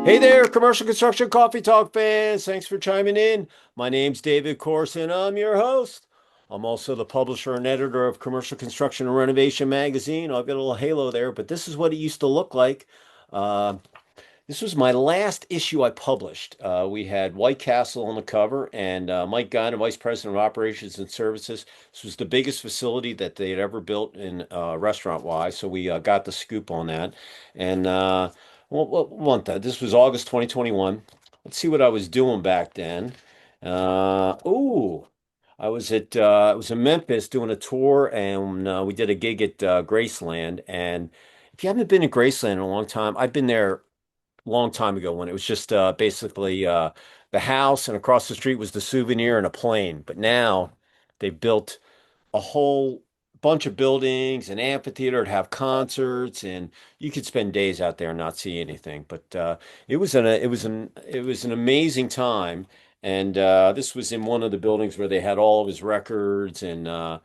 Hey there, commercial construction coffee talk fans. Thanks for chiming in. My name's David Corson. I'm your host. I'm also the publisher and editor of Commercial Construction and Renovation magazine. I've got a little halo there, but this is what it used to look like. Uh, this was my last issue I published. We had White Castle on the cover and Mike Gunn, Vice President of Operations and Services. This was the biggest facility that they had ever built in restaurant-wise, so we got the scoop on that. And what month that? This was August 2021. Let's see what I was doing back then. I was in Memphis doing a tour, and we did a gig at Graceland. And if you haven't been to Graceland in a long time, I've been there long time ago when it was just basically the house, and across the street was the souvenir and a plane. But now they've built a whole bunch of buildings, an amphitheater to have concerts, and you could spend days out there and not see anything. But it was an amazing time. And this was in one of the buildings where they had all of his records and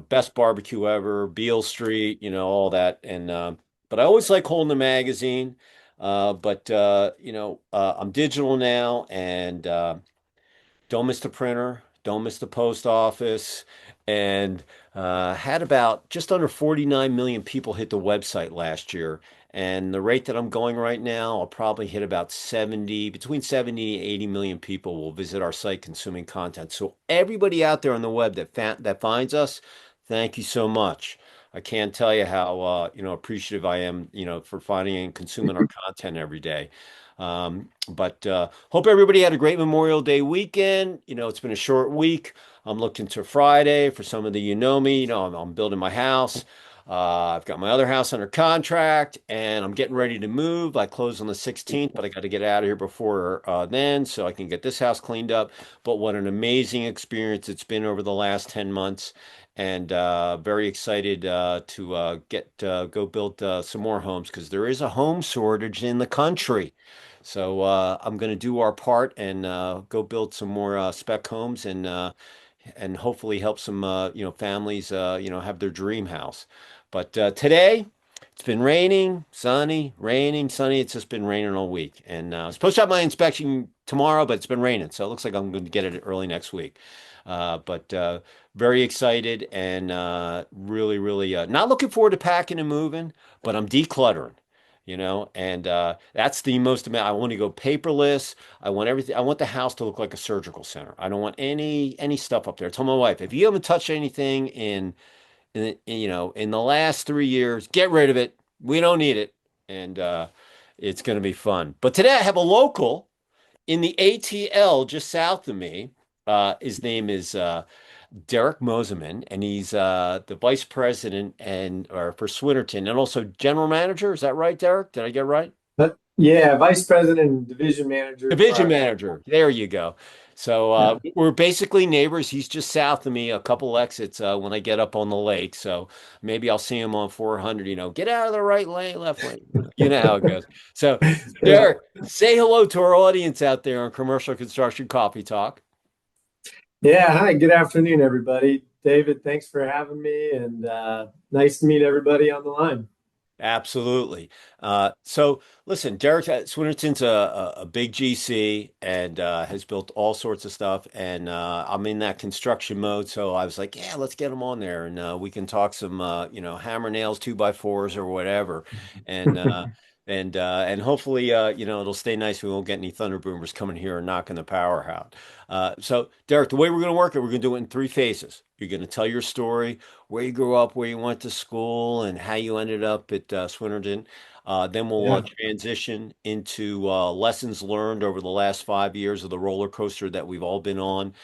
best barbecue ever, Beale Street, all that. And but I always like holding the magazine. I'm digital now, and don't miss the printer, don't miss the post office, and had about just under 49 million people hit the website last year. And the rate that I'm going right now, I'll probably hit about 70, between 70 and 80 million people will visit our site consuming content. So everybody out there on the web that finds us, thank you so much. I can't tell you how appreciative I am, for finding and consuming our content every day. But hope everybody had a great Memorial Day weekend. It's been a short week. I'm looking to Friday for some of the me. I'm building my house. I've got my other house under contract, and I'm getting ready to move. I close on the 16th, but I got to get out of here before then so I can get this house cleaned up. But what an amazing experience it's been over the last 10 months. And very excited to go build some more homes because there is a home shortage in the country. So I'm going to do our part and go build some more spec homes and hopefully help some families have their dream house. But today it's been raining, sunny, raining, sunny. It's just been raining all week, and I'm supposed to have my inspection tomorrow, but it's been raining, so it looks like I'm going to get it early next week. But very excited and really, really not looking forward to packing and moving, but I'm decluttering. And that's the most amount. I want to go paperless. I want everything. I want the house to look like a surgical center. I don't want any stuff up there. I told my wife, if you haven't touched anything in the last 3 years, get rid of it. We don't need it, and it's going to be fun. But today I have a local in the ATL just south of me. His name is Derek Mosiman, and he's the vice president or for Swinerton, and also general manager. Is that right, Derek? Did I get it right? But yeah, vice president and division manager for Division our. manager. There you go. So Yeah. we're basically neighbors. He's just south of me, a couple exits when I get up on the lake. So maybe I'll see him on 400. Get out of the right lane, left lane. You know how it goes. So, Yeah. Derek, say hello to our audience out there on Commercial Construction Coffee Talk. Yeah. Hi. Good afternoon, everybody. David, thanks for having me, and nice to meet everybody on the line. Absolutely. So listen, Derek Swinerton's a big GC and has built all sorts of stuff. And I'm in that construction mode. So I was like, yeah, let's get him on there and we can talk some, hammer nails, two by fours or whatever. And, and hopefully, it'll stay nice. We won't get any thunder boomers coming here and knocking the power out. So Derek, the way we're going to work it, we're going to do it in three phases. You're going to tell your story, where you grew up, where you went to school, and how you ended up at Swinerton. Then we'll Yeah. transition into lessons learned over the last 5 years of the roller coaster that we've all been on.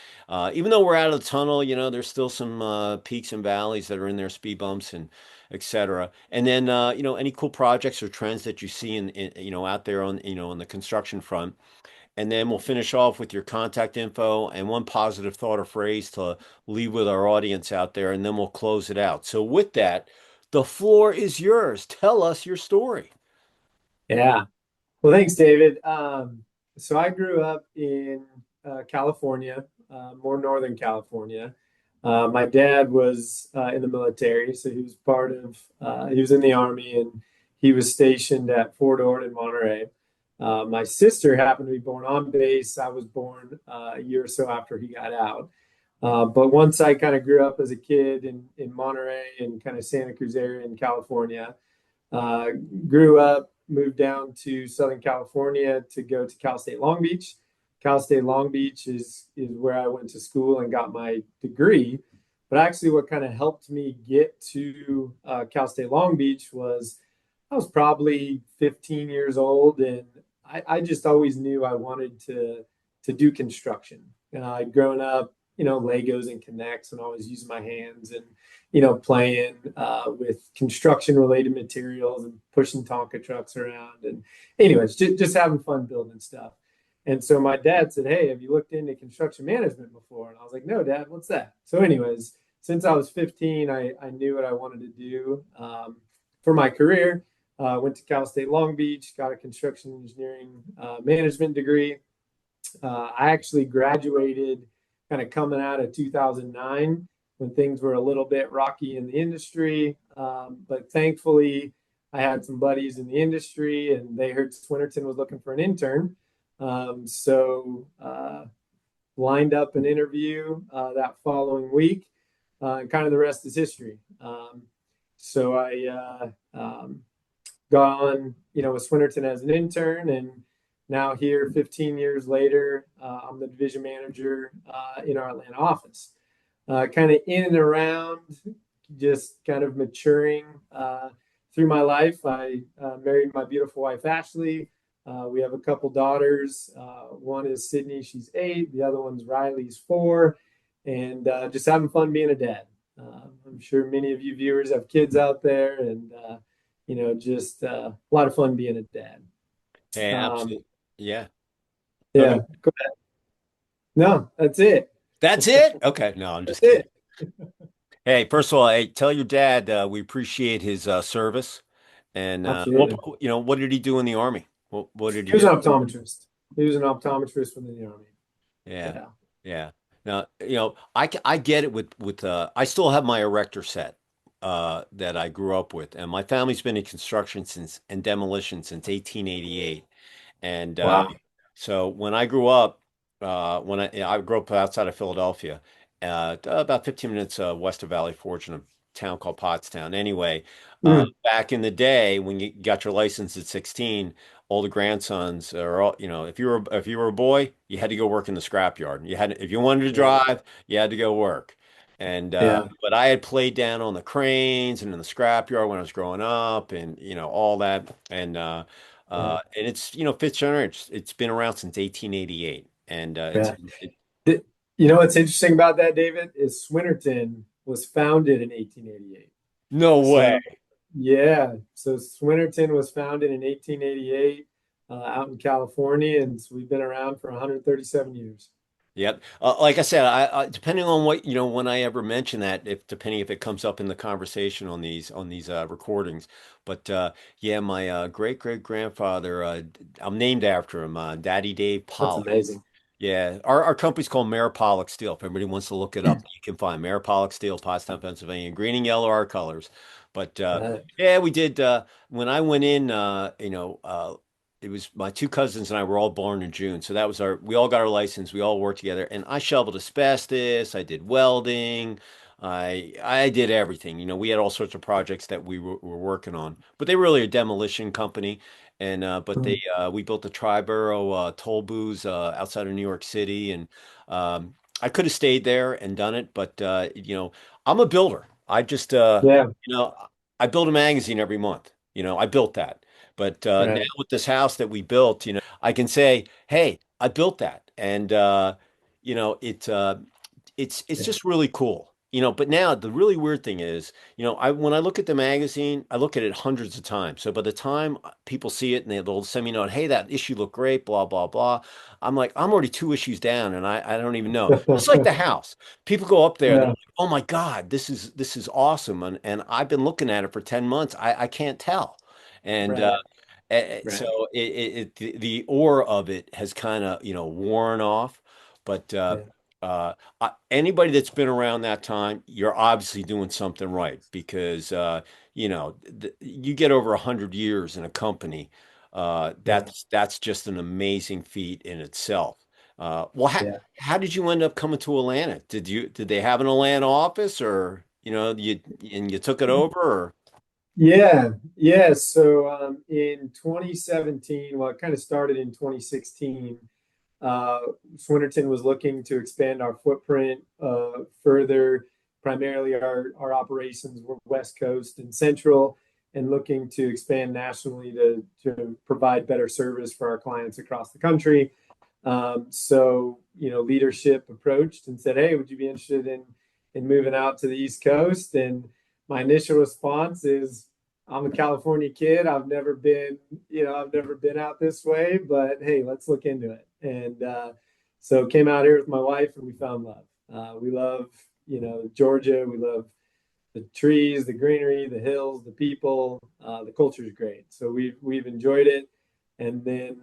Even though we're out of the tunnel, there's still some peaks and valleys that are in there, speed bumps and etc. And then any cool projects or trends that you see out there on the construction front. And then we'll finish off with your contact info and one positive thought or phrase to leave with our audience out there, and then we'll close it out. So, with that, the floor is yours. Tell us your story. Yeah. Well, thanks, David. So I grew up in California, more Northern California. My dad was in the military, so he was he was in the Army, and he was stationed at Fort Ord in Monterey. My sister happened to be born on base. I was born a year or so after he got out. But once I kind of grew up as a kid in Monterey and kind of Santa Cruz area in California, uh, grew up, moved down to Southern California to go to Cal State Long Beach. Cal State Long Beach is where I went to school and got my degree. But actually, what kind of helped me get to Cal State Long Beach was I was probably 15 years old, and I just always knew I wanted to do construction. I'd grown up, Legos and Connects, and always using my hands and playing with construction related materials and pushing Tonka trucks around. And anyways, just having fun building stuff. And so my dad said, "Hey, have you looked into construction management before?" And I was like, "No, Dad, what's that?" So, anyways, since I was 15, I knew what I wanted to do for my career. Went to Cal State Long Beach, got a construction engineering management degree. I actually graduated kind of coming out of 2009 when things were a little bit rocky in the industry. But thankfully, I had some buddies in the industry and they heard Swinerton was looking for an intern. So lined up an interview that following week, and kind of the rest is history. So I got on, with Swinerton as an intern, and now here, 15 years later, I'm the division manager in our Atlanta office. Kind of in and around, just kind of maturing through my life. I married my beautiful wife, Ashley. We have a couple daughters. One is Sydney, she's 8. The other one's Riley's 4. And just having fun being a dad. I'm sure many of you viewers have kids out there, and just a lot of fun being a dad. Hey, Um, absolutely. Yeah. Okay. yeah, no, that's it. That's it? Okay. No, I'm That's just kidding. it. Hey, first of all, hey, tell your dad we appreciate his service. And Absolutely. what did he do in the army? What did he He was do? an optometrist. He was an optometrist within the army. Yeah. Yeah. Yeah. Now, I get it with I still have my erector set that I grew up with, and my family's been in construction since and demolition since 1888. And Wow. so when I grew up, I grew up outside of Philadelphia, about 15 minutes west of Valley Forge in a town called Pottstown. Anyway, Mm, back in the day when you got your license at 16, all the grandsons are all, if you were a boy, you had to go work in the scrapyard. You had if you wanted to yeah. drive, you had to go work. And Yeah. but I had played down on the cranes and in the scrapyard when I was growing up, and all that. Yeah. And it's, fifth generation. It's been around since 1888. And Yeah. You know what's interesting about that, David, is Swinnerton was founded in 1888. no way. So, yeah. So Swinnerton was founded in 1888 out in California, and so we've been around for 137 years. Yep. Like I said, depending on what, when I ever mention that, if depending if it comes up in the conversation on these recordings. But yeah, my great great grandfather, I'm named after him, Daddy Dave That's Pollock. amazing. Yeah, our company's called Mayor Pollock Steel. If anybody wants to look it up, you can find Mayor Pollock Steel, Pottstown, Pennsylvania. Green and yellow are our colors. But Uh, yeah, we did. When I went in, it was my two cousins and I were all born in June, so that was we all got our license. We all worked together, and I shoveled asbestos. I did welding. I did everything. We had all sorts of projects that we were working on, but they were really a demolition company. And but we built the Triborough toll booths outside of New York City, and I could have stayed there and done it, but I'm a builder. I just yeah. you know I build a magazine every month. I built that. But now Right. with this house that we built, I can say, "Hey, I built that," and you know it. It's Yeah. just really cool. But now the really weird thing is, I when I look at the magazine, I look at it hundreds of times. So by the time people see it and they'll send me a note, "Hey, that issue looked great," blah blah blah. I'm like, I'm already 2 issues down, and I don't even know. Just like the house, people go up there, they're Yeah. like, "Oh my God, this is awesome," and I've been looking at it for 10 months. I can't tell, and Right. so Right. the aura of it has kind of worn off, but. Yeah. Anybody that's been around that time, you're obviously doing something right because you get over 100 years in a company. Yeah. That's just an amazing feat in itself. Well, Yeah. how did you end up coming to Atlanta? Did they have an Atlanta office, or you took it over, or Yeah, yeah. So in 2017, well, it kind of started in 2016. Uh, Swinerton was looking to expand our footprint further. Primarily, our operations were West Coast and Central, and looking to expand nationally to provide better service for our clients across the country. So, leadership approached and said, "Hey, would you be interested in moving out to the East Coast?" And my initial response is, "I'm a California kid. I've never been out this way, but hey, let's look into it." And so came out here with my wife, and we found love. We love, Georgia. We love the trees, the greenery, the hills, the people. The culture is great. So we've enjoyed it. And then,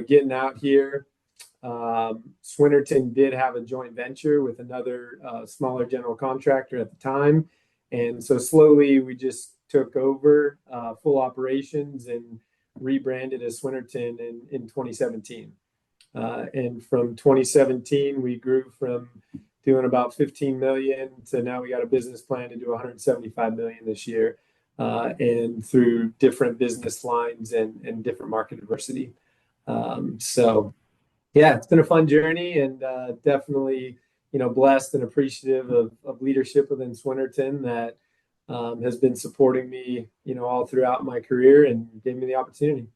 getting out here. Swinerton did have a joint venture with another smaller general contractor at the time. And so slowly we just took over full operations and rebranded as Swinerton in 2017. And from 2017, we grew from doing about 15 million to now we got a business plan to do 175 million this year. And through different business lines and different market diversity. So yeah, it's been a fun journey and definitely, blessed and appreciative of leadership within Swinerton that has been supporting me, all throughout my career and gave me the opportunity.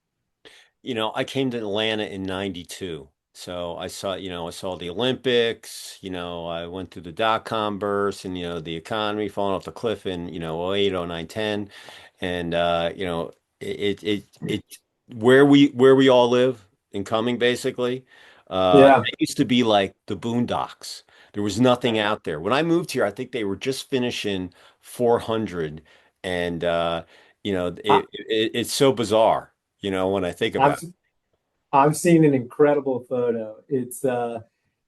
I came to Atlanta in '92. So I saw the Olympics, I went through the dot-com burst and, the economy falling off the cliff in, '08, '09, '10. And, it, where we all live in Cumming, basically, Yeah. it used to be like the boondocks. There was nothing out there. When I moved here, I think they were just finishing 400. And, I, it's so bizarre, when I think about I've I've seen an incredible photo. It's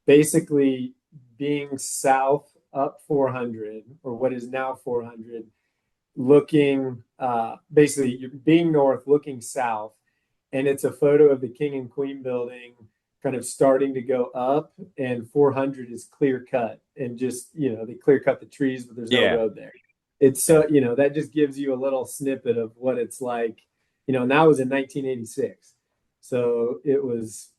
basically being south up 400 or what is now 400, looking basically you're being north, looking south, and it's a photo of the King and Queen building kind of starting to go up, and 400 is clear cut, and just they clear cut the trees, but there's no Yeah. road there. It's Yeah. so that just gives you a little snippet of what it's like, and that was in 1986, so it was,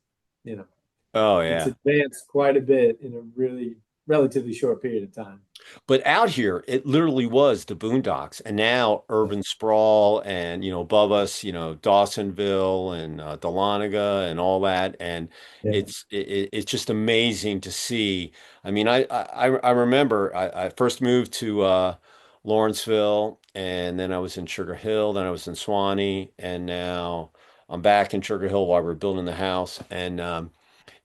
you know Oh it's yeah. advanced quite a bit in a really relatively short period of time. But out here, it literally was the boondocks, and now Yeah, urban sprawl, and above us, Dawsonville and Dahlonega and all that, and yeah, it's just amazing to see. I mean, I remember I first moved to Lawrenceville, and then I was in Sugar Hill, then I was in Swanee, and now I'm back in Sugar Hill while we're building the house, and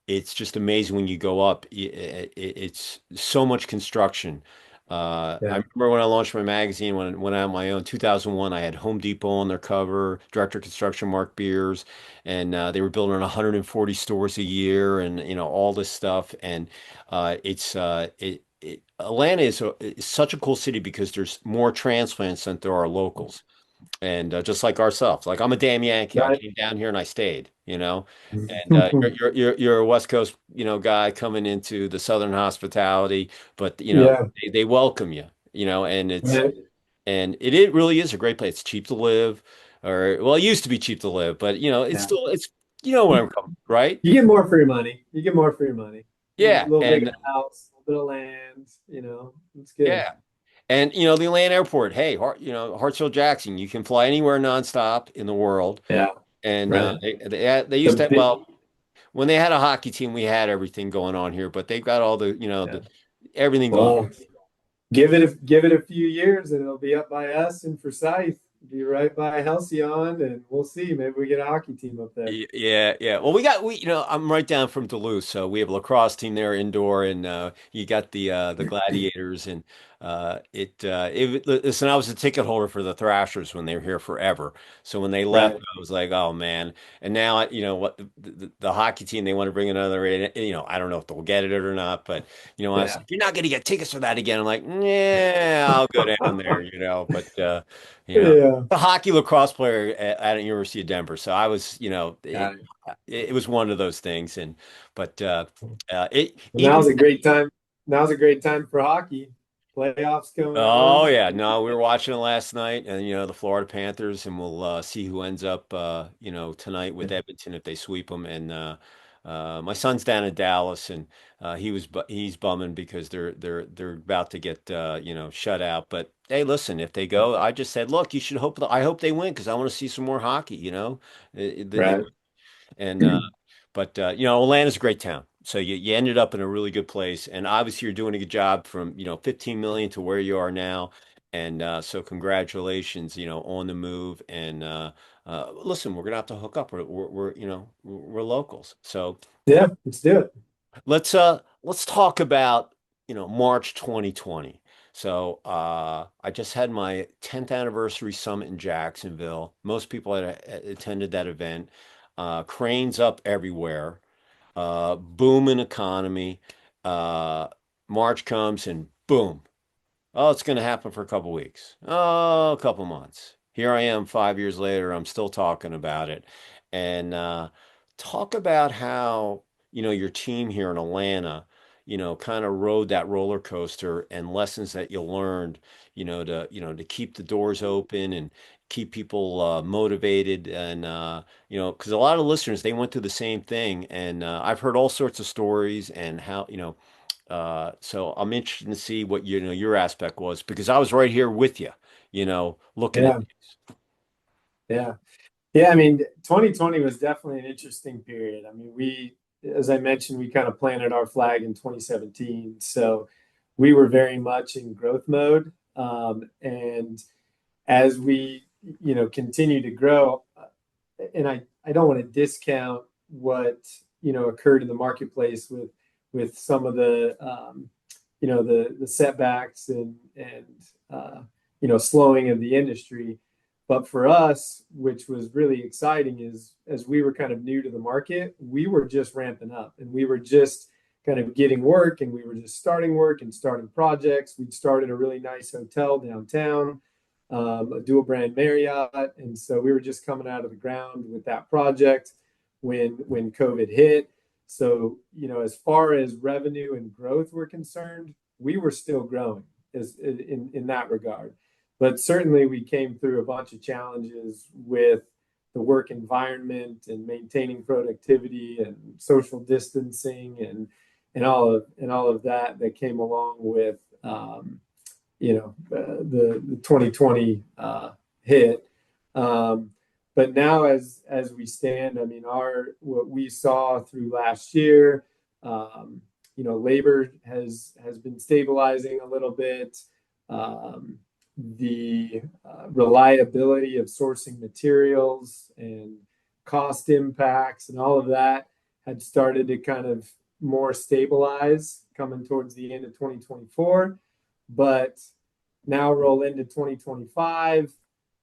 it's just amazing when you go up. It's so much construction. I yeah. remember when I launched my magazine, when I went out on my own, 2001, I had Home Depot on their cover, Director of Construction Mark Beers, and they were building 140 stores a year, and all this stuff. And Atlanta is such a cool city because there's more transplants than there are locals, and just like ourselves, like I'm a damn Yankee. I Right. came down here and I stayed, and you're a West Coast, guy coming into the Southern hospitality, but Yeah. they welcome you, and Right. it really is a great place. It's cheap to live, or well, it used to be cheap to live, but Yeah. it's where I'm coming, right? You get more for your money. You get more for your money. A Yeah, little bigger and house, a little bit of land, it's good. yeah. And the Atlanta airport, hey, Hartsfield Jackson, you can fly anywhere nonstop in the world. Yeah. And Right. they The used to, big, well, when they had a hockey team, we had everything going on here, but they've got all the, yeah. everything gone. Well, give it a few years and it'll be up by us in Forsyth. Be right by Halcyon, and we'll see. Maybe we get a hockey team up there. Yeah, yeah. Well, I'm right down from Duluth, so we have a lacrosse team there indoor, and you got the Gladiators, and Listen, I was a ticket holder for the Thrashers when they were here forever. So when they left, Right. I was like, oh man. And now, what the hockey team, they want to bring another, I don't know if they'll get it or not, but, I was Yeah. like, you're not going to get tickets for that again. I'm like, yeah, I'll go down there, but, Yeah. a hockey lacrosse player at the University of Denver. So I was, Got it. it was one of those things. But, Well, it, now's even a great time. Now's a great time for hockey. Playoffs going Oh on. yeah, no, we were watching it last night, and the Florida Panthers, and we'll see who ends up, tonight with Edmonton if they sweep them. And my son's down in Dallas, and he's bumming because they're about to get shut out. But hey, listen, if they go, I just said, look, you should hope. I hope they win because I want to see some more hockey. Right. And but Atlanta's a great town. So you ended up in a really good place, and obviously you're doing a good job from 15 million to where you are now, and so congratulations, on the move. And listen, we're gonna have to hook up. We're locals, so Yeah, let's do it. let's talk about March 2020. So I just had my 10th anniversary summit in Jacksonville. Most people had attended that event. Cranes up everywhere, booming economy. Uh, March comes and boom. Oh, it's going to happen for a couple weeks. Oh, a couple months. Here I am 5 years later. I'm still talking about it. And talk about how, your team here in Atlanta, kind of rode that roller coaster and lessons that you learned, to keep the doors open and keep people motivated. And, because a lot of listeners, they went through the same thing. And I've heard all sorts of stories and how, so I'm interested to see what your aspect was because I was right here with you, looking at. Yeah. Yeah. Yeah, I mean, 2020 was definitely an interesting period. I mean, as I mentioned, we kind of planted our flag in 2017. So we were very much in growth mode. And as we, continue to grow, and I don't want to discount what, occurred in the marketplace with some of the, the setbacks and, slowing of the industry. But for us, which was really exciting, is as we were kind of new to the market, we were just ramping up and we were just kind of getting work and we were just starting work and starting projects. We'd started a really nice hotel downtown, a dual brand Marriott. And so we were just coming out of the ground with that project when COVID hit. So, as far as revenue and growth were concerned, we were still growing in that regard. But certainly we came through a bunch of challenges with the work environment and maintaining productivity and social distancing and all of that came along with the 2020 hit. But now as we stand, I mean, our what we saw through last year, labor has been stabilizing a little bit. The reliability of sourcing materials and cost impacts and all of that had started to kind of more stabilize coming towards the end of 2024. But now roll into 2025,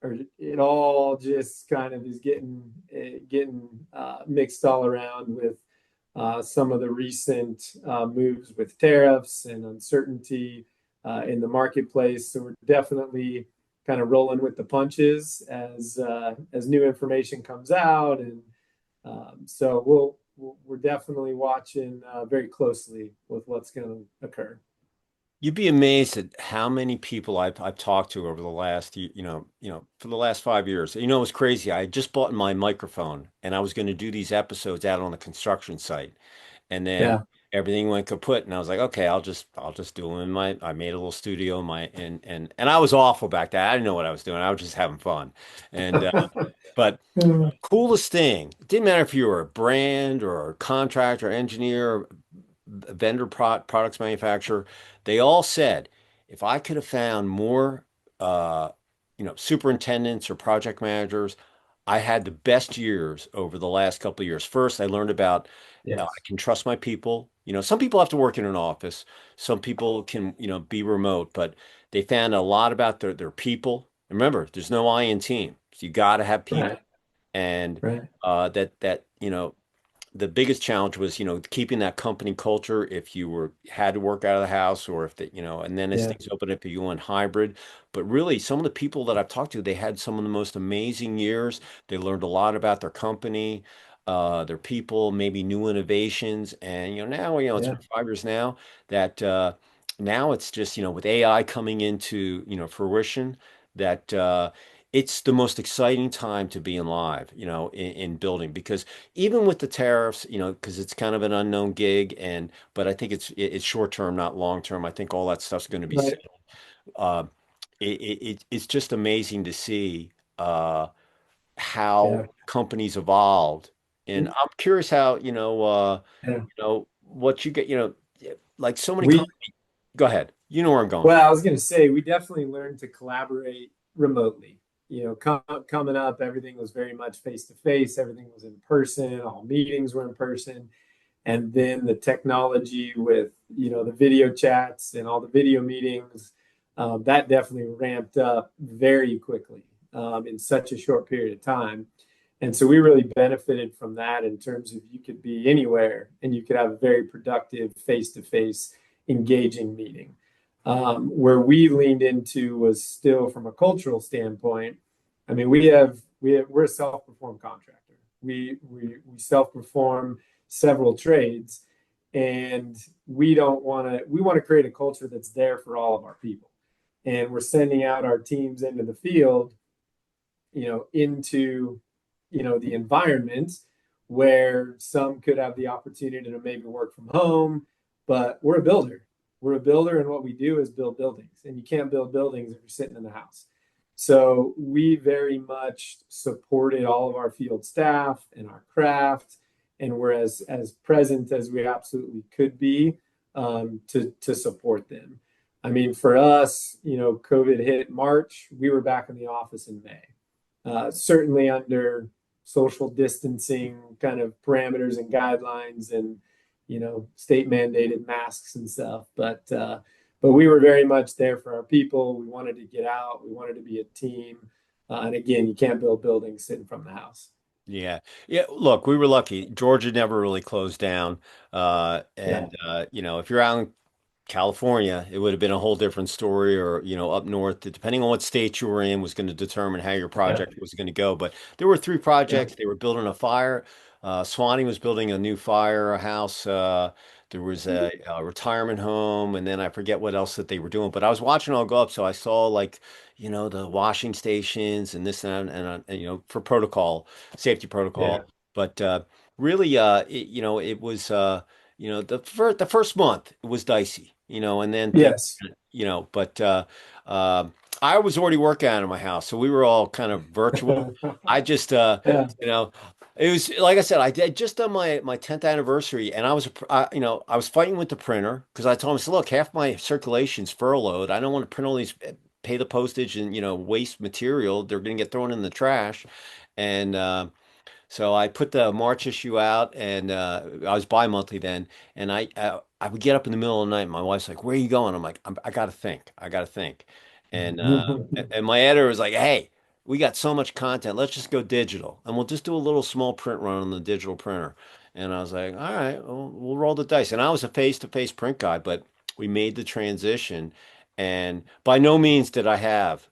or it all just kind of is getting mixed all around with some of the recent moves with tariffs and uncertainty in the marketplace. So we're definitely kind of rolling with the punches as new information comes out, and so we're definitely watching very closely with what's going to occur. You'd be amazed at how many people I've talked to over the last, for the last 5 years. It was crazy. I just bought my microphone and I was going to do these episodes out on the construction site. And then Yeah. everything went kaput and I was like, okay, I'll just do them I made a little studio in my, and I was awful back then. I didn't know what I was doing. I was just having fun. And, but coolest thing, it didn't matter if you were a brand or a contractor, engineer, vendor products manufacturer, they all said if I could have found more, superintendents or project managers, I had the best years over the last couple of years. First, I learned about I Yes. can trust my people. Some people have to work in an office, some people can, be remote, but they found a lot about their people. Remember, there's no I in team. So you got to have people. Right. And Right. that the biggest challenge was, keeping that company culture if you had to work out of the house, or if that, and then as Yeah. things open up, you went hybrid. But really, some of the people that I've talked to, they had some of the most amazing years. They learned a lot about their company, their people, maybe new innovations. And, now, it's Yeah. been 5 years now that, now it's just, with AI coming into, fruition, that, it's the most exciting time to be in live, in building, because even with the tariffs, because it's kind of an unknown gig, but I think it's short term, not long term. I think all that stuff's going to be Right. settled. Uh, it's just amazing to see how Yeah. companies evolved, and I'm curious how Yeah. what you get, like so many We, companies. Go ahead, you know where I'm going. well, I was going to say, we definitely learned to collaborate remotely. Coming up, everything was very much face to face, everything was in person, all meetings were in person. And then the technology with, the video chats and all the video meetings, that definitely ramped up very quickly in such a short period of time. And so we really benefited from that in terms of you could be anywhere and you could have a very productive face to face engaging meeting. Where we leaned into was still from a cultural standpoint. I mean, we're a self-performed contractor. We self-perform several trades, and we want to create a culture that's there for all of our people. And we're sending out our teams into the field, into the environment where some could have the opportunity to maybe work from home, but we're a builder. We're a builder, and what we do is build buildings, and you can't build buildings if you're sitting in the house. So we very much supported all of our field staff and our craft, and we're as present as we absolutely could be to support them. I mean, for us, COVID hit March. We were back in the office in May, certainly under social distancing kind of parameters and guidelines, and state mandated masks and stuff. But we were very much there for our people. We wanted to get out. We wanted to be a team. And again, you can't build buildings sitting from the house. Yeah. Yeah. Look, we were lucky. Georgia never really closed down. Yeah. If you're out in California, it would have been a whole different story, or, up north, depending on what state you were in, was going to determine how your Yeah. project was going to go. But there were three Yeah. projects. They were building a fire. Swanee was building a new firehouse. There was a retirement home, and then I forget what else that they were doing. But I was watching it all go up, so I saw, like, the washing stations and this and that, for protocol, safety protocol. Yeah. But really, it was. The first month it was dicey, and then things, Yes. but I was already working out of my house, so we were all kind of virtual. I just, Yeah. you know, it was like I said, I did just done my 10th anniversary, and I was fighting with the printer because I told him, I said, look, half my circulation's furloughed. I don't want to print all these, pay the postage and, waste material. They're going to get thrown in the trash, and so I put the March issue out, and I was bi-monthly then, and I would get up in the middle of the night. And my wife's like, "Where are you going?" I'm like, I got to think. I got to think." And my editor was like, "Hey, we got so much content. Let's just go digital, and we'll just do a little small print run on the digital printer." And I was like, "All right, we'll roll the dice." And I was a face-to-face print guy, but we made the transition, and by no means did I have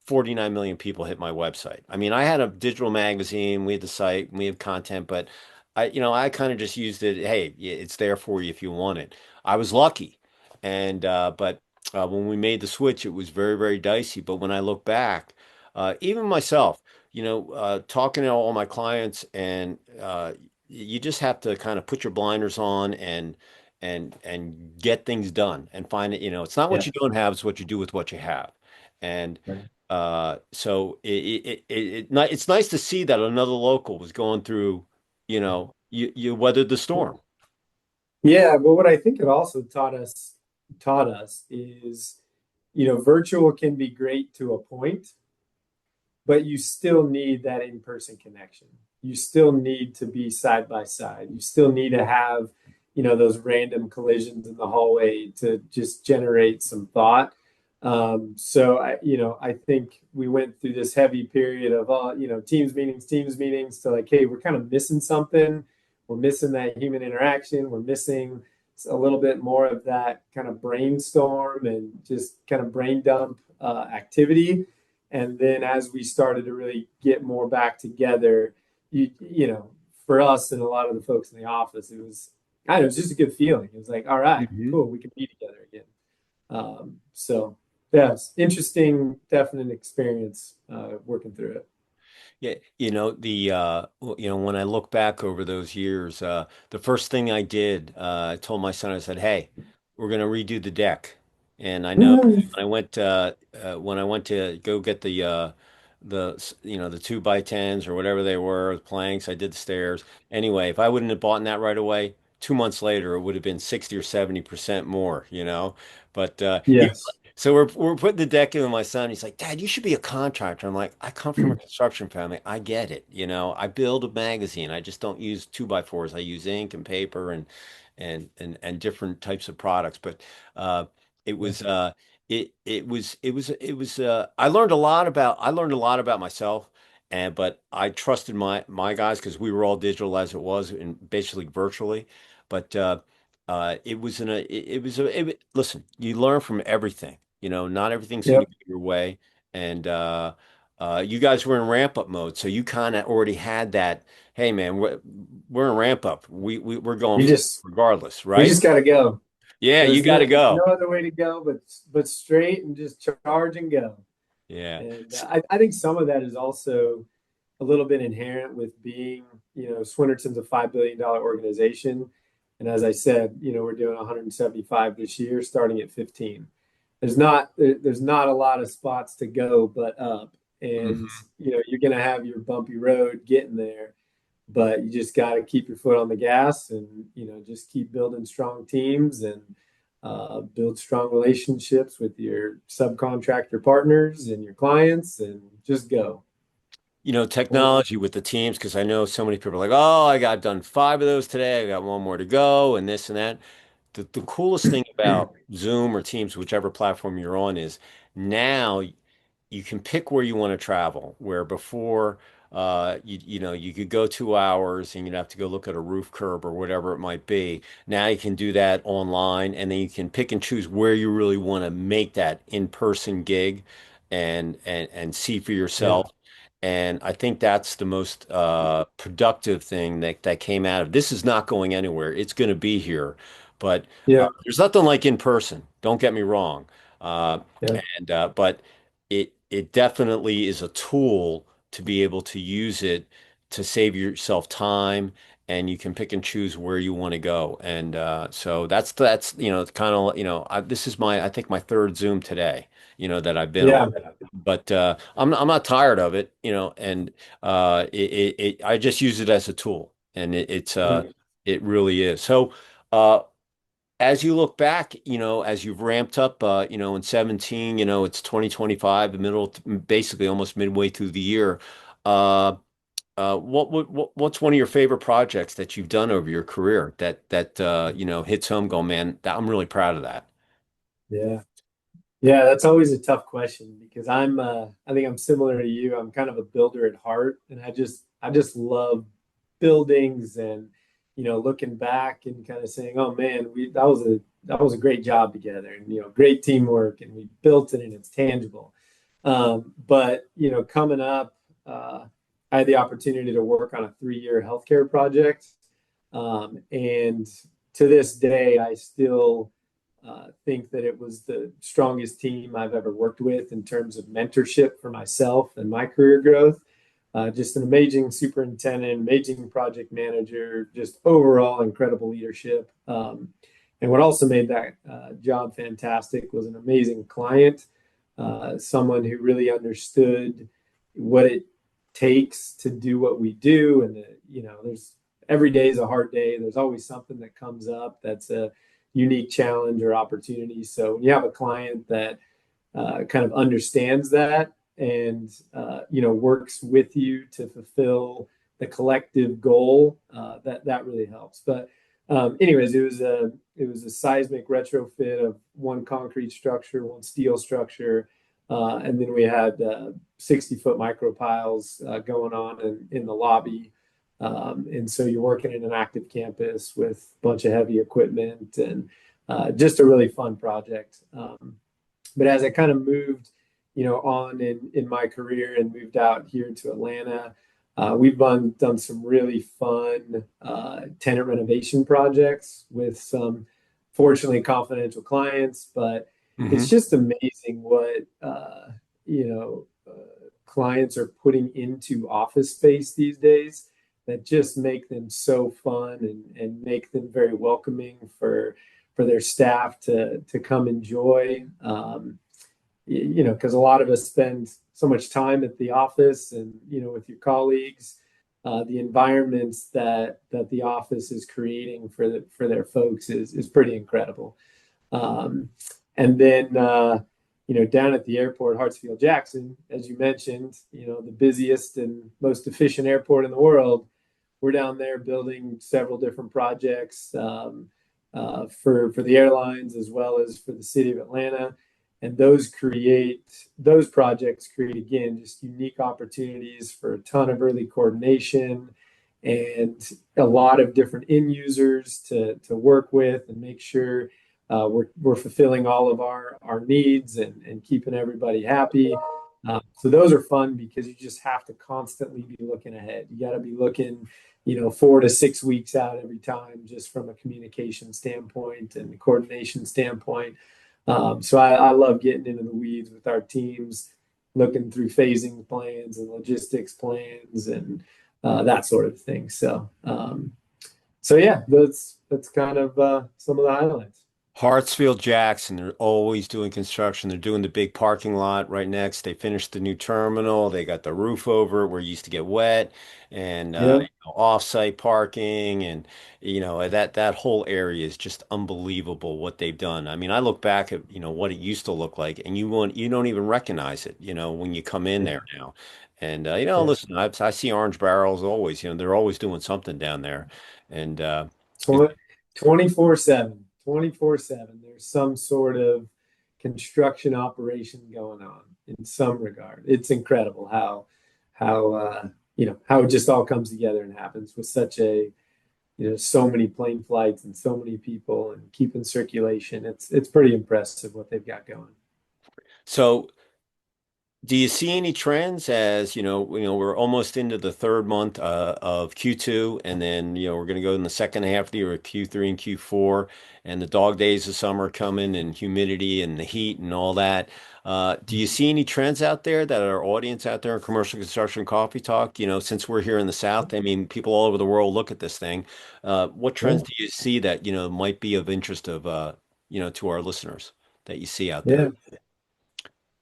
49 million people hit my website. I mean, I had a digital magazine, we had the site, we have content, but I kind of just used it. Hey, it's there for you if you want it. I was lucky. And, but when we made the switch, it was very, very dicey. But when I look back, even myself, talking to all my clients, and you just have to kind of put your blinders on, and get things done and find it. It's not what Yeah. you don't have, it's what you do with what you have. And Right. so it's nice to see that another local was going through, you weathered the storm. Yeah, but what I think it also taught us is, virtual can be great to a point, but you still need that in-person connection. You still need to be side by side. You still need to have, those random collisions in the hallway to just generate some thought. So I think we went through this heavy period of teams meetings to like, hey, we're kind of missing something. We're missing that human interaction. We're missing a little bit more of that kind of brainstorm and just kind of brain dump activity. And then as we started to really get more back together, for us and a lot of the folks in the office, it was just a good feeling. It was like, all right, Mhm. cool, we can be together again. So yeah, it's interesting, definite experience working through it. Yeah, when I look back over those years, the first thing I did, I told my son, I said, "Hey, we're going to redo the deck." And I know when I went to go get the 2x10s or whatever they were, the planks, I did the stairs. Anyway, if I wouldn't have bought that right away, 2 months later, it would have been 60 or 70% more, you know. But Yes. so we're putting the deck in with my son. He's like, Dad, you should be a contractor. I'm like, I come from a construction family. I get it. I build a magazine. I just don't use 2x4s. I use ink and paper and different types of products. But uh, it Yeah. was I learned a lot about myself. But I trusted my guys because we were all digital as it was and basically virtually. But it was in a it was a it, listen, you learn from everything. Not everything's going to Yep. go your way. And you guys were in ramp up mode, so you kind of already had that. Hey, man, we're in ramp up. We're going You for just regardless, we right? just got to go. Yeah, you There's got to no go. other way to go but straight and just charge and go. Yeah. And I think some of that is also a little bit inherent with being, Swinerton's a $5 billion organization. And as I said, we're doing 175 this year, starting at 15. There's not a lot of spots to go but up. And, Mhm. you're going to have your bumpy road getting there, but you just got to keep your foot on the gas and, just keep building strong teams and build strong relationships with your subcontractor partners and your clients and just go. Technology with the teams, because I know so many people are like, oh, I got done 5 of those today. I got one more to go, and this and that. The coolest thing about Zoom or Teams, whichever platform you're on, is now you can pick where you want to travel. Where before, you could go 2 hours and you'd have to go look at a roof curb or whatever it might be. Now you can do that online, and then you can pick and choose where you really want to make that in-person gig, and see for Yeah. yourself. And I think that's the most productive thing that came out of this. Is not going anywhere. It's going to be here, but Yeah. there's nothing like in person. Don't get me wrong. Uh, Yeah. but it definitely is a tool to be able to use it to save yourself time, and you can pick and choose where you want to go. And so that's kind of this is I think my third Zoom today, that I've been on. Yeah. But I'm not tired of it, and I just use it as a tool, and Yeah. it really is. So as you look back, as you've ramped up, in 17, it's 2025, the middle, basically almost midway through the year. Uh, what's one of your favorite projects that you've done over your career that hits home? Go, man, I'm really proud of that. Yeah. Yeah, that's always a tough question because I think I'm similar to you. I'm kind of a builder at heart and I just love buildings and looking back and kind of saying, "Oh man, we that was a great job together and great teamwork and we built it and it's tangible." But coming up, I had the opportunity to work on a 3-year healthcare project. And to this day, I still think that it was the strongest team I've ever worked with in terms of mentorship for myself and my career growth. Just an amazing superintendent, amazing project manager, just overall incredible leadership. And what also made that job fantastic was an amazing client, someone who really understood what it takes to do what we do. And, there's every day is a hard day. There's always something that comes up that's a unique challenge or opportunity. So when you have a client that kind of understands that and works with you to fulfill the collective goal, that really helps. But Anyways, it was a seismic retrofit of one concrete structure, one steel structure, and then we had 60-foot micropiles going on in the lobby. And so you're working in an active campus with a bunch of heavy equipment and just a really fun project. But as I kind of moved, on in my career and moved out here to Atlanta, we've done some really fun tenant renovation projects with some, fortunately, confidential clients. But it's Hmm. just amazing what clients are putting into office space these days that just make them so fun and make them very welcoming for their staff to come enjoy. Because a lot of us spend so much time at the office and with your colleagues. The environments that the office is creating for their folks is pretty incredible. Um, and then down at the airport, Hartsfield Jackson, as you mentioned, the busiest and most efficient airport in the world. We're down there building several different projects for the airlines as well as for the city of Atlanta. And those projects create, again, just unique opportunities for a ton of early coordination and a lot of different end users to work with and make sure we're fulfilling all of our needs and keeping everybody happy. So those are fun because you just have to constantly be looking ahead. You got to be looking 4 to 6 weeks out every time, just from a communication standpoint and coordination standpoint. So I love getting into the weeds with our teams, looking through phasing plans and logistics plans and that sort of thing. So yeah, that's kind of some of the highlights. Hartsfield Jackson, they're always doing construction. They're doing the big parking lot right next. They finished the new terminal. They got the roof over it where it used to get wet and Yeah, off-site parking and that whole area is just unbelievable what they've done. I mean, I look back at what it used to look like and you don't even recognize it, when you come in yeah, there now. And yeah. listen, I see orange barrels always, they're always doing something down there. And it's 20 24/7, 24/7. There's some sort of construction operation going on in some regard. It's incredible how it just all comes together and happens with such so many plane flights and so many people and keeping circulation. It's pretty impressive what they've got going. so. Do you see any trends as, we're almost into the third month of Q2, and then, we're going to go in the second half of the year, Q3 and Q4, and the dog days of summer coming, and humidity and the heat and all that. Do you see any trends out there that our audience out there in commercial construction coffee talk, since we're here in the South, I mean, people all over the world look at this thing. What trends Yeah, do you see that, might be of interest of, to our listeners that you see out there? yeah.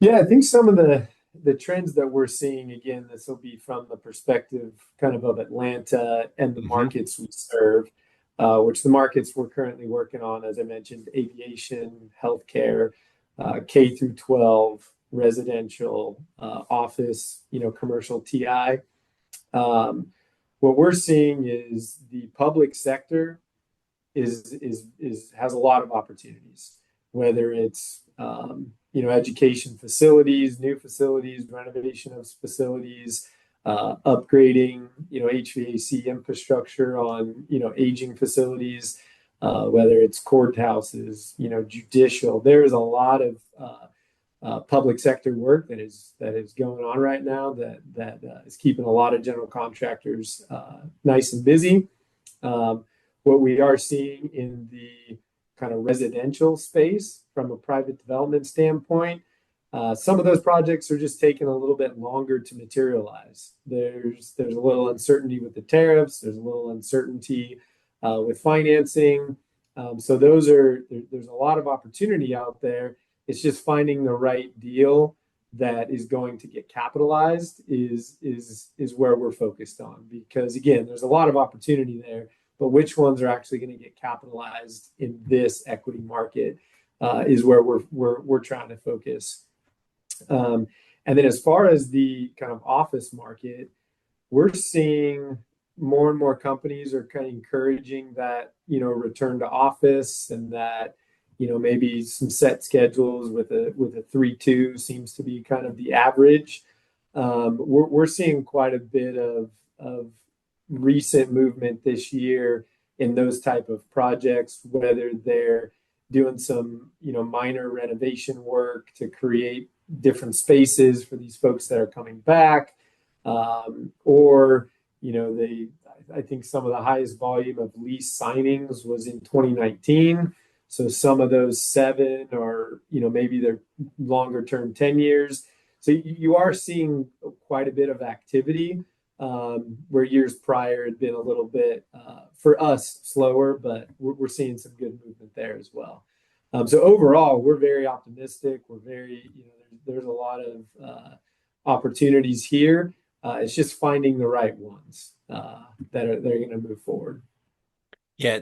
Yeah, I think some of the trends that we're seeing, again, this will be from the perspective kind of Atlanta and the Hmm. markets we serve, which the markets we're currently working on, as I mentioned, aviation, healthcare, K through 12, residential, office, commercial TI. What we're seeing is the public sector is has a lot of opportunities, whether it's education facilities, new facilities, renovation of facilities, upgrading HVAC infrastructure on aging facilities, whether it's courthouses, judicial. There's a lot of public sector work that is going on right now that is keeping a lot of general contractors nice and busy. What we are seeing in the kind of residential space from a private development standpoint, some of those projects are just taking a little bit longer to materialize. There's a little uncertainty with the tariffs. There's a little uncertainty with financing. So there's a lot of opportunity out there. It's just finding the right deal that is going to get capitalized is where we're focused on, because again, there's a lot of opportunity there, but which ones are actually going to get capitalized in this equity market is where we're trying to focus. And then as far as the kind of office market, we're seeing more and more companies are kind of encouraging that, return to office, and that, maybe some set schedules with a 3-2 seems to be kind of the average. We're seeing quite a bit of recent movement this year in those type of projects, whether they're doing some, minor renovation work to create different spaces for these folks that are coming back, or I think some of the highest volume of lease signings was in 2019. So some of those 7 or, maybe they're longer term 10 years. So you are seeing quite a bit of activity, where years prior had been a little bit, for us, slower, but we're seeing some good movement there as well. So overall, we're very optimistic. We're very, there's a lot of opportunities here. It's just finding the right ones that are they're going to move forward. Yeah,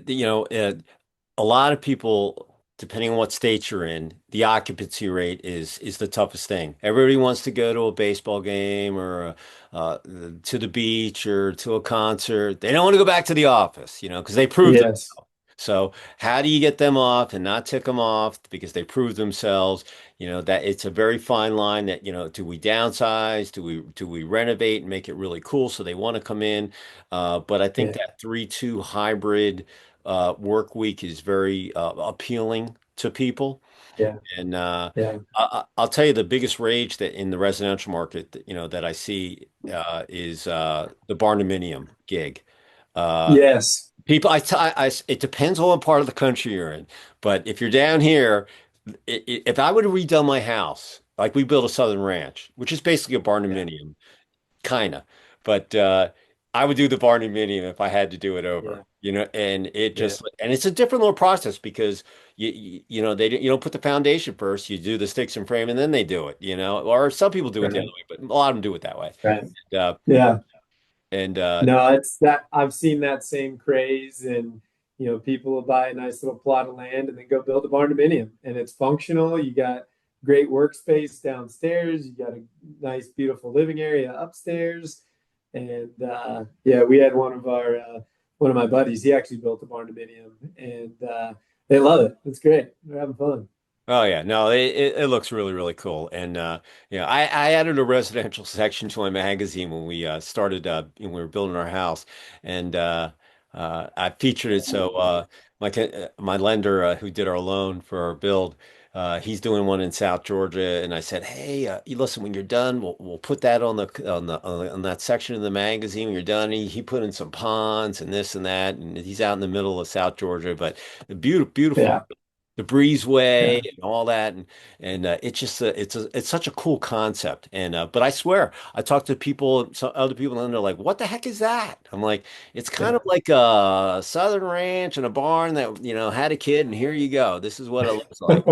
a lot of people, depending on what state you're in, the occupancy rate is the toughest thing. Everybody wants to go to a baseball game or to the beach or to a concert. They don't want to go back to the office, because they proved Yes. themselves. So how do you get them off and not tick them off because they proved themselves? That it's a very fine line that, do we downsize? Do we renovate and make it really cool so they want to come in? But I think Yeah. that 3-2 hybrid work week is very appealing to people. Yeah. And Yeah. I'll tell you the biggest rage that in the residential market, that I see is the barndominium gig. Uh, Yes. People, it depends on what part of the country you're in, but if you're down here, if I would have redone my house, like we built a Southern Ranch, which is basically a Yeah. barndominium, kind of. But I would do the barndominium if I had to do it over, Yeah. and it Yeah. just and it's a different little process because you don't put the foundation first, you do the sticks and frame and then they do it, or some people do it the other Right. way, but a lot of them do it that way. Right. And, uh, Yeah. and No, it's that I've seen that same craze, and people will buy a nice little plot of land and then go build a barndominium, and it's functional. You got great workspace downstairs. You got a nice, beautiful living area upstairs, and yeah, we had one of my buddies. He actually built a barndominium, and they love it. It's great. They're having fun. Oh yeah, no, it looks really really cool, and I added a residential section to my magazine when we started when we were building our house, and I featured it. So my lender who did our loan for our build, he's doing one in South Georgia, and I said, hey, you listen, when you're done, we'll put that on that section of the magazine. When you're done, he put in some ponds and this and that, and he's out in the middle of South Georgia, but beautiful beautiful Yeah. the breezeway Yeah. and all that and it's just it's such a cool concept and but I swear I talked to people some other people and they're like what the heck is that? I'm like it's kind Yeah. of like a southern ranch and a barn that had a kid and here you go, this is what it looks like,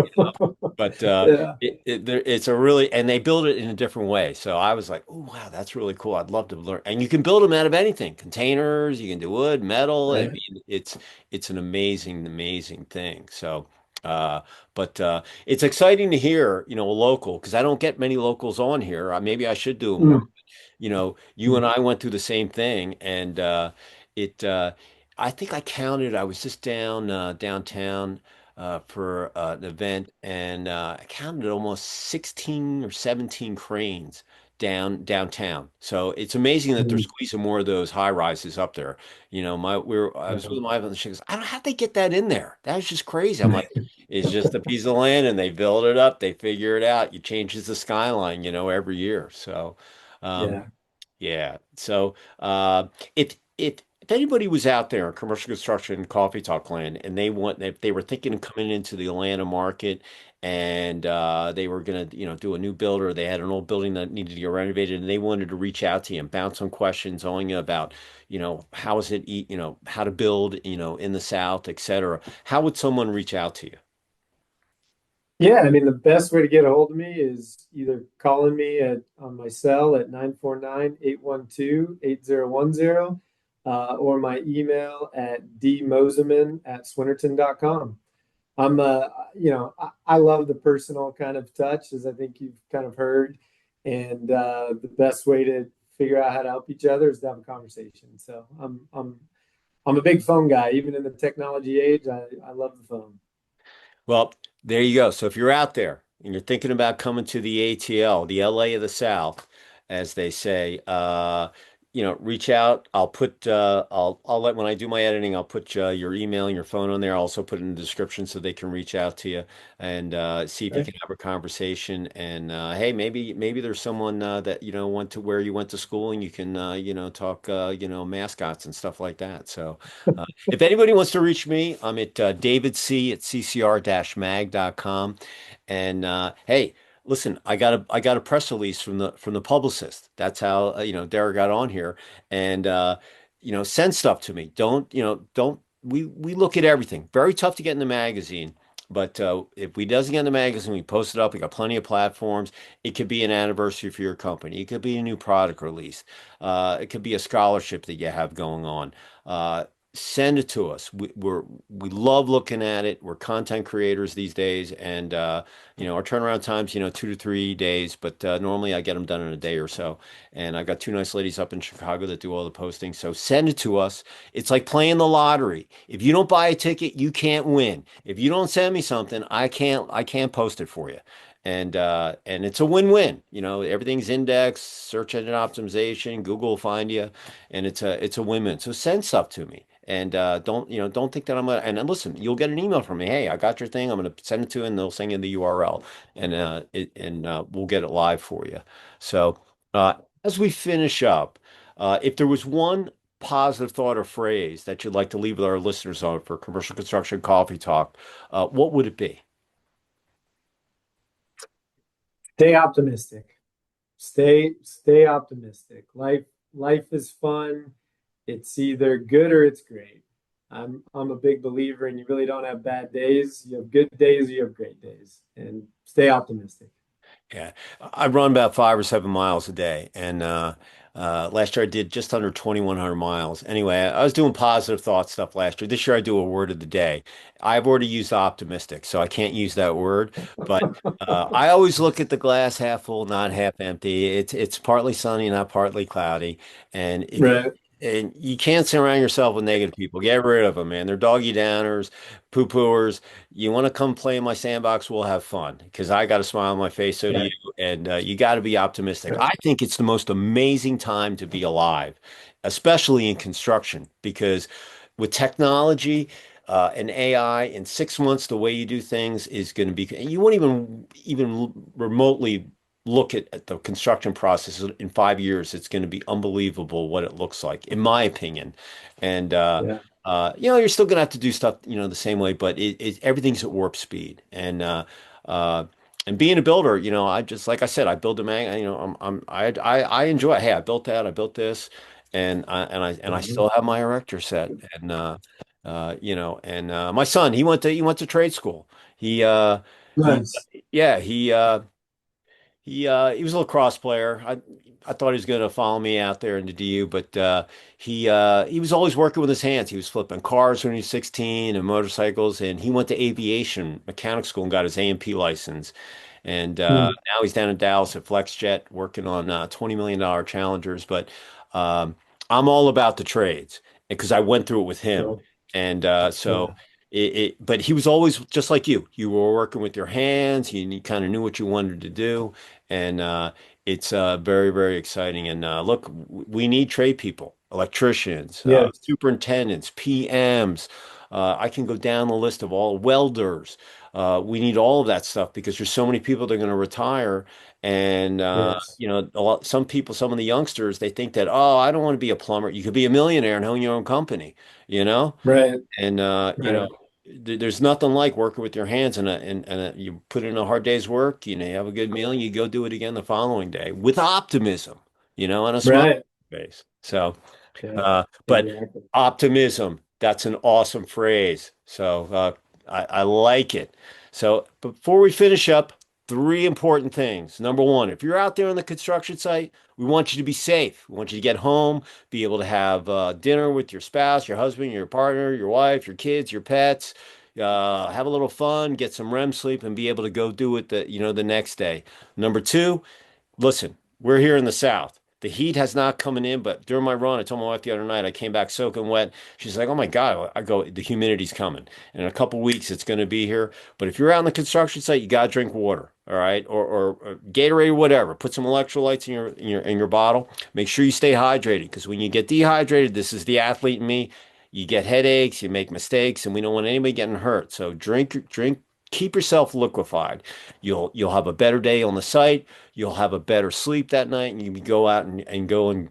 but Yeah. it's a really and they build it in a different way, so I was like, oh wow, that's really cool, I'd love to learn. And you can build them out of anything, containers, you can do wood, metal. I Right. mean it's an amazing thing. So but it's exciting to hear, a local, because I don't get many locals on here. Maybe I should do more. Mm. You and I went through the same thing, and it. I think I counted. I was just downtown for an event, and I counted almost 16 or 17 cranes downtown. So it's amazing that they're Mm. squeezing more of those high rises up there. I was with Yeah. my husband, and she goes, I don't know how they get that in there. That was just crazy. I'm like, it's just a piece of land and they build it up, they figure it out. You changes the skyline, every year. So, um, Yeah. yeah. So, if anybody was out there in commercial construction, coffee talk land, and if they were thinking of coming into the Atlanta market and they were gonna, do a new build, or they had an old building that needed to get renovated, and they wanted to reach out to you and bounce some questions on you about, how is it, how to build, in the South, et cetera. How would someone reach out to you? Yeah, I mean, the best way to get a hold of me is either calling me on my cell at 949-812-8010, or my email at dmosiman@swinerton.com. I'm I love the personal kind of touch, as I think you've kind of heard. And the best way to figure out how to help each other is to have a conversation. So I'm a big phone guy, even in the technology age. I love the phone. Well, there you go. So if you're out there and you're thinking about coming to the ATL, the LA of the South, as they say, reach out. I'll let when I do my editing, I'll put your email and your phone on there. I'll also put it in the description so they can reach out to you and see if you Right. can have a conversation. And hey, maybe there's someone that went to where you went to school and you can talk mascots and stuff like that. So. If anybody wants to reach me, I'm at davidc@ccr-mag.com. And hey, listen, I got a press release from the publicist. That's how Derek got on here, and send stuff to me. Don't we look at everything. Very tough to get in the magazine. But if we doesn't get in the magazine, we post it up. We got plenty of platforms. It could be an anniversary for your company. It could be a new product release. It could be a scholarship that you have going on. Send it to us. We love looking at it. We're content creators these days, and our turnaround times, 2 to 3 days, but normally I get them done in a day or so. And I got two nice ladies up in Chicago that do all the posting. So send it to us. It's like playing the lottery. If you don't buy a ticket, you can't win. If you don't send me something, I can't post it for you. And it's a win-win. Everything's indexed, search engine optimization, Google will find you, and it's a win-win. So send stuff to me. And don't think that I'm gonna. And then listen, you'll get an email from me. Hey, I got your thing. I'm gonna send it to you, and they'll send you the URL, and we'll get it live for you. So as we finish up, if there was one positive thought or phrase that you'd like to leave with our listeners on for commercial construction coffee talk, what would it be? Stay optimistic. Stay optimistic. Life is fun. It's either good or it's great. I'm a big believer and you really don't have bad days. You have good days, you have great days. And stay optimistic. Yeah, I run about 5 or 7 miles a day, and last year I did just under 2,100 miles. Anyway, I was doing positive thought stuff last year. This year I do a word of the day. I've already used optimistic, so I can't use that word. But I always look at the glass half full, not half empty. It's partly sunny, not partly cloudy, and Right. you can't surround yourself with negative people. Get rid of them, man. They're doggy downers, poo pooers. You want to come play in my sandbox? We'll have fun because I got a smile on my face. So do Yeah. you. And you got to be optimistic. I think it's the most amazing time to be alive, especially in construction, because with technology and AI, in 6 months, the way you do things is going to be. You won't even remotely look at the construction process in 5 years. It's going to be unbelievable what it looks like, in my opinion. And Yeah. you're still going to have to do stuff, the same way, but everything's at warp speed. And being a builder, I just like I said, I build a mag. I enjoy. Hey, I built that. I built this, and I Mhm. still have my erector set. And my son, he went to trade school. He he Nice. yeah he was a lacrosse player. I thought he was going to follow me out there into DU, but he was always working with his hands. He was flipping cars when he was 16 and motorcycles, and he went to aviation mechanic school and got his A&P license. And Hmm. now he's down in Dallas at FlexJet working on $20 million Challengers. But um, I'm all about the trades because I went through it with him, So, and so. yeah. But he was always just like you. You were working with your hands. You kind of knew what you wanted to do, and it's very, very exciting. And look, we need trade people, electricians, Yes. superintendents, PMs. I can go down the list of all welders. We need all of that stuff because there's so many people that are going to retire. And Yes. some people, some of the youngsters, they think that, oh, I don't want to be a plumber. You could be a millionaire and own your own company, you know? Right. And Right. there's nothing like working with your hands and you put in a hard day's work, you have a good meal, you go do it again the following day with optimism, and a smile on Right. your face. So, Yeah. but Exactly. optimism, that's an awesome phrase. So, I like it. So, before we finish up, three important things. Number one, if you're out there on the construction site, we want you to be safe. We want you to get home, be able to have dinner with your spouse, your husband, your partner, your wife, your kids, your pets, have a little fun, get some REM sleep, and be able to go do it the next day. Number two, listen, we're here in the South. The heat has not coming in, but during my run, I told my wife the other night, I came back soaking wet. She's like, "Oh my God." I go, "The humidity's coming. In a couple weeks, it's going to be here. But if you're out on the construction site, you got to drink water, all right? Or Gatorade or whatever. Put some electrolytes in your bottle. Make sure you stay hydrated because when you get dehydrated, this is the athlete in me. You get headaches, you make mistakes, and we don't want anybody getting hurt. So drink, keep yourself liquefied. You'll have a better day on the site. You'll have a better sleep that night, and you can go out and go and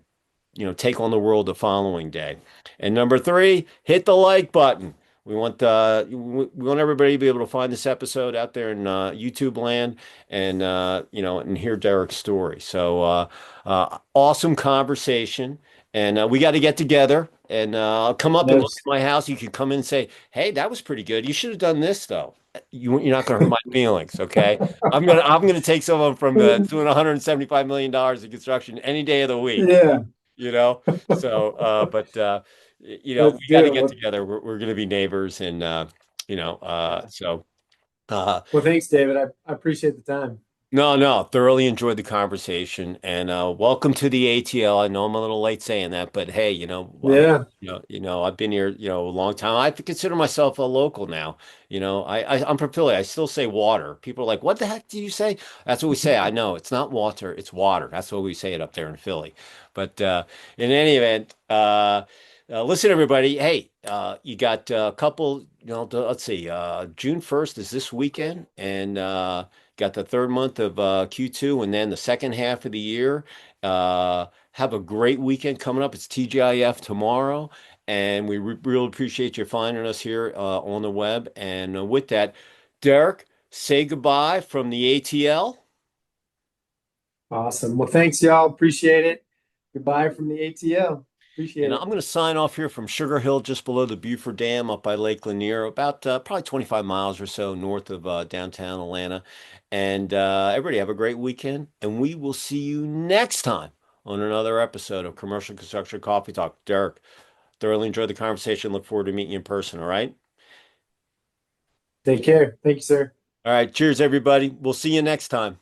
take on the world the following day. And number three, hit the like button. We want everybody to be able to find this episode out there in YouTube land and and hear Derek's story. So awesome conversation, and we got to get together and I'll come up and look at Yes. my house. You can come in and say, "Hey, that was pretty good. You should have done this though." You're not going to hurt my feelings, okay? I'm gonna take someone from doing $175 million in construction any day of the week, Yeah, you know. So, let's we got do to it. get Well, together. We're going to be neighbors, and yeah. so uh, Well, thanks, David. I appreciate the time. no, no, thoroughly enjoyed the conversation, and welcome to the ATL. I know I'm a little late saying that, but hey, Yeah. I've been here, a long time. I consider myself a local now. I'm from Philly. I still say water. People are like, "What the heck do you say?" That's what we say. I know it's not water, it's water. That's what we say it up there in Philly. But in any event, listen, everybody. Hey, you got a couple. Let's see. June 1st is this weekend, and got the third month of Q2 and then the second half of the year. Have a great weekend coming up. It's TGIF tomorrow. And we really appreciate you finding us here on the web. And with that, Derek, say goodbye from the ATL. Awesome. Well, thanks, y'all. Appreciate it. Goodbye from the ATL. Appreciate And I'm it. going to sign off here from Sugar Hill, just below the Buford Dam up by Lake Lanier, about probably 25 miles or so north of downtown Atlanta. And everybody have a great weekend. And we will see you next time on another episode of Commercial Construction Coffee Talk. Derek, thoroughly enjoyed the conversation. Look forward to meeting you in person. All right. Take care. Thank you, sir. All right. Cheers, everybody. We'll see you next time.